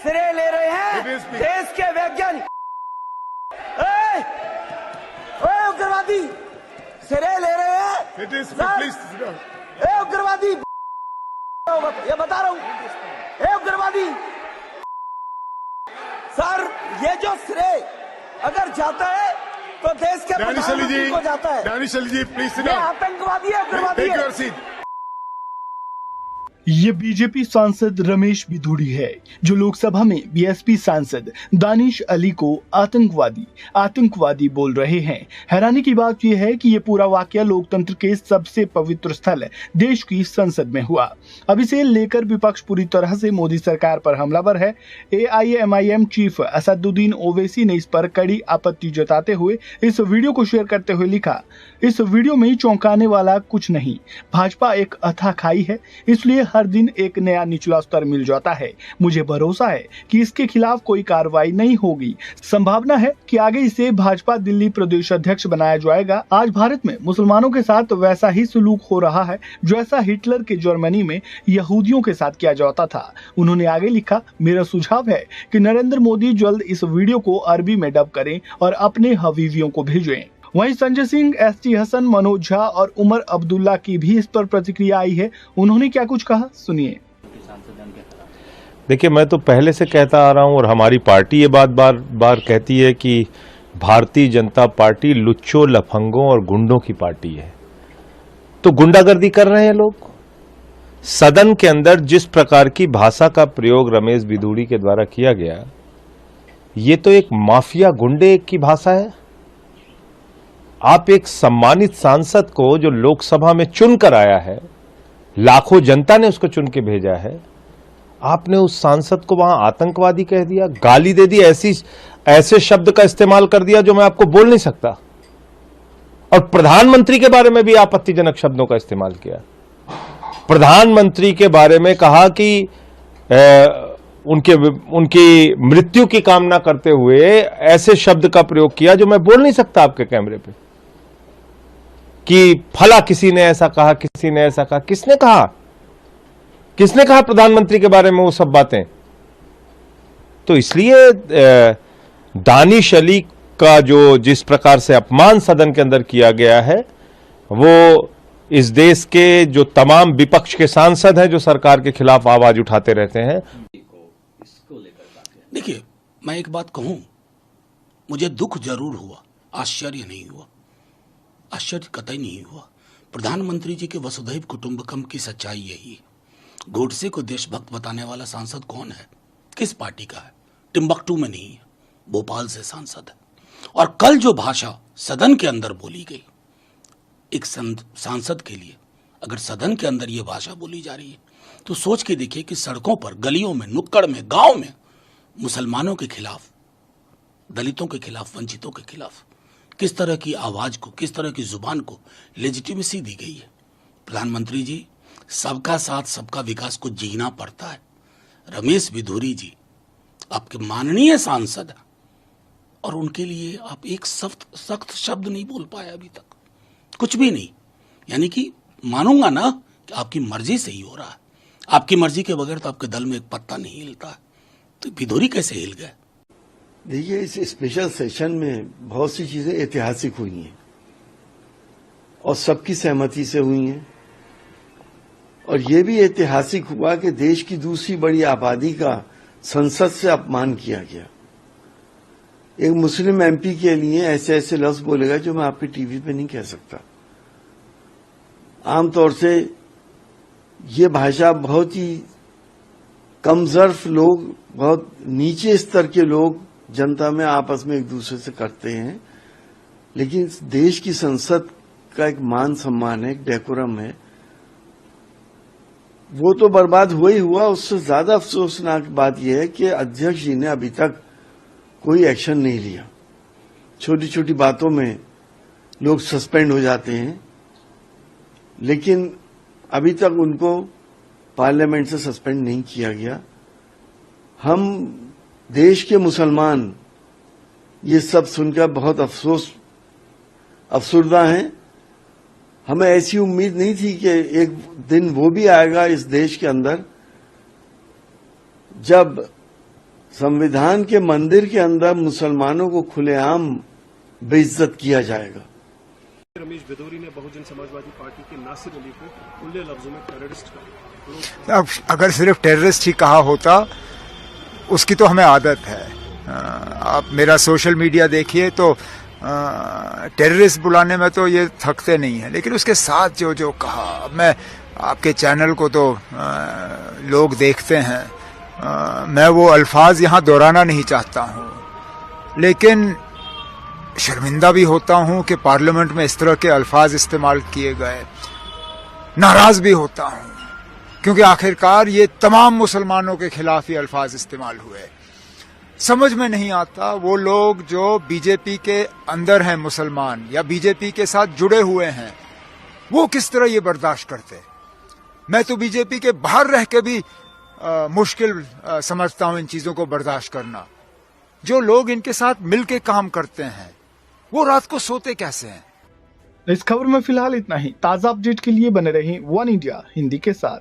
सिरे ले रहे हैं देश के वैज्ञानिक। उग्रवादी सिरे ले रहे हैं उग्रवादी, ये बता रहा हूं उग्रवादी सर, ये जो श्रेय अगर जाता है तो देश के प्रधानमंत्री को जाता है। जी प्लीज, आतंकवादी है, उग्रवादी है। ये बीजेपी सांसद रमेश बिधूड़ी है जो लोकसभा में बीएसपी सांसद दानिश अली को आतंकवादी बोल रहे हैं। हैरानी की बात यह है कि ये पूरा वाकया लोकतंत्र के सबसे पवित्र स्थल देश की संसद में हुआ। अब इसे लेकर विपक्ष पूरी तरह से मोदी सरकार पर हमलावर है। AIMIM चीफ असदुद्दीन ओवैसी ने इस पर कड़ी आपत्ति जताते हुए इस वीडियो को शेयर करते हुए लिखा, इस वीडियो में चौंकाने वाला कुछ नहीं, भाजपा एक अथाह खाई है, इसलिए हर दिन एक नया निचला स्तर मिल जाता है। मुझे भरोसा है कि इसके खिलाफ कोई कार्रवाई नहीं होगी। संभावना है कि आगे इसे भाजपा दिल्ली प्रदेश अध्यक्ष बनाया जाएगा। आज भारत में मुसलमानों के साथ वैसा ही सलूक हो रहा है जैसा हिटलर के जर्मनी में यहूदियों के साथ किया जाता था। उन्होंने आगे लिखा, मेरा सुझाव है कि नरेंद्र मोदी जल्द इस वीडियो को अरबी में डब करें और अपने हवीवियों को भेजें। वहीं संजय सिंह, ST हसन, मनोज झा और उमर अब्दुल्ला की भी इस पर प्रतिक्रिया आई है। उन्होंने क्या कुछ कहा, सुनिए। देखिए, मैं तो पहले से कहता आ रहा हूं और हमारी पार्टी ये बात बार बार कहती है कि भारतीय जनता पार्टी लुच्चों, लफंगों और गुंडों की पार्टी है। तो गुंडागर्दी कर रहे हैं लोग। सदन के अंदर जिस प्रकार की भाषा का प्रयोग रमेश बिधूड़ी के द्वारा किया गया, ये तो एक माफिया गुंडे की भाषा है। आप एक सम्मानित सांसद को जो लोकसभा में चुनकर आया है, लाखों जनता ने उसको चुन के भेजा है, आपने उस सांसद को वहां आतंकवादी कह दिया, गाली दे दी, ऐसे शब्द का इस्तेमाल कर दिया जो मैं आपको बोल नहीं सकता। और प्रधानमंत्री के बारे में भी आपत्तिजनक शब्दों का इस्तेमाल किया। प्रधानमंत्री के बारे में कहा कि उनकी मृत्यु की कामना करते हुए ऐसे शब्द का प्रयोग किया जो मैं बोल नहीं सकता आपके कैमरे पे, कि फला किसी ने ऐसा कहा, किसी ने ऐसा कहा। किसने कहा प्रधानमंत्री के बारे में वो सब बातें? तो इसलिए दानिश अली का जो जिस प्रकार से अपमान सदन के अंदर किया गया है, वो इस देश के जो तमाम विपक्ष के सांसद हैं जो सरकार के खिलाफ आवाज उठाते रहते हैं। देखिए, मैं एक बात कहूं, मुझे दुख जरूर हुआ, आश्चर्य नहीं हुआ, आश्चर्य कतई नहीं हुआ। प्रधानमंत्री जी के वसुधैव कुटुंबकम की सच्चाई यही है। गोडसे को देशभक्त बताने वाला सांसद कौन है, किस पार्टी का है? टिम्बकटू में नहीं है, भोपाल से सांसद है। और कल जो भाषा सदन के अंदर बोली गई, एक सांसद के लिए अगर सदन के अंदर ये भाषा बोली जा रही है तो सोच के देखिए कि सड़कों पर, गलियों में, नुक्कड़ में, गांव में मुसलमानों के खिलाफ, दलितों के खिलाफ, वंचितों के खिलाफ किस तरह की आवाज को, किस तरह की जुबान को लेजिटिमेसी दी गई है। प्रधानमंत्री जी, सबका साथ सबका विकास को जीना पड़ता है। रमेश बिधूड़ी जी आपके माननीय सांसद हैं और उनके लिए आप एक सख्त शब्द नहीं बोल पाए अभी तक, कुछ भी नहीं। यानी कि मानूंगा ना कि आपकी मर्जी से ही हो रहा है। आपकी मर्जी के बगैर तो आपके दल में एक पत्ता नहीं हिलता है। तो बिधूड़ी कैसे हिल गए? देखिए, इस स्पेशल सेशन में बहुत सी चीजें ऐतिहासिक हुई हैं और सबकी सहमति से हुई हैं। और ये भी ऐतिहासिक हुआ कि देश की दूसरी बड़ी आबादी का संसद से अपमान किया गया। एक मुस्लिम MP के लिए ऐसे ऐसे लफ्ज बोलेगा जो मैं आपके टीवी पे नहीं कह सकता। आमतौर से ये भाषा बहुत ही कमजोर लोग, बहुत नीचे स्तर के लोग जनता में आपस में एक दूसरे से करते हैं। लेकिन देश की संसद का एक मान सम्मान है, एक डेकोरम है, वो तो बर्बाद हुआ ही हुआ। उससे ज्यादा अफसोसनाक बात यह है कि अध्यक्ष जी ने अभी तक कोई एक्शन नहीं लिया। छोटी छोटी बातों में लोग सस्पेंड हो जाते हैं, लेकिन अभी तक उनको पार्लियामेंट से सस्पेंड नहीं किया गया। हम देश के मुसलमान ये सब सुनकर बहुत अफसुर्दा हैं। हमें ऐसी उम्मीद नहीं थी कि एक दिन वो भी आएगा इस देश के अंदर जब संविधान के मंदिर के अंदर मुसलमानों को खुलेआम बेइज्जत किया जाएगा। रमेश बिदूरी ने बहुजन समाजवादी पार्टी के नासिर अली को खुले लफ्जों में टेररिस्ट कहा। अब अगर सिर्फ टेररिस्ट ही कहा होता, उसकी तो हमें आदत है। आप मेरा सोशल मीडिया देखिए तो टेररिस्ट बुलाने में तो ये थकते नहीं है, लेकिन उसके साथ जो जो कहा, अब मैं आपके चैनल को तो लोग देखते हैं, मैं वो अल्फाज यहाँ दोहराना नहीं चाहता हूँ, लेकिन शर्मिंदा भी होता हूँ कि पार्लियामेंट में इस तरह के अल्फाज इस्तेमाल किए गए। नाराज भी होता हूँ क्योंकि आखिरकार ये तमाम मुसलमानों के खिलाफ ही अल्फाज इस्तेमाल हुए। समझ में नहीं आता वो लोग जो बीजेपी के अंदर हैं मुसलमान या बीजेपी के साथ जुड़े हुए हैं, वो किस तरह ये बर्दाश्त करते। मैं तो बीजेपी के बाहर रह के भी मुश्किल समझता हूं इन चीजों को बर्दाश्त करना। जो लोग इनके साथ मिलके काम करते हैं वो रात को सोते कैसे हैं। इस खबर में फिलहाल इतना ही। ताजा अपडेट के लिए बने रहें वन इंडिया हिंदी के साथ।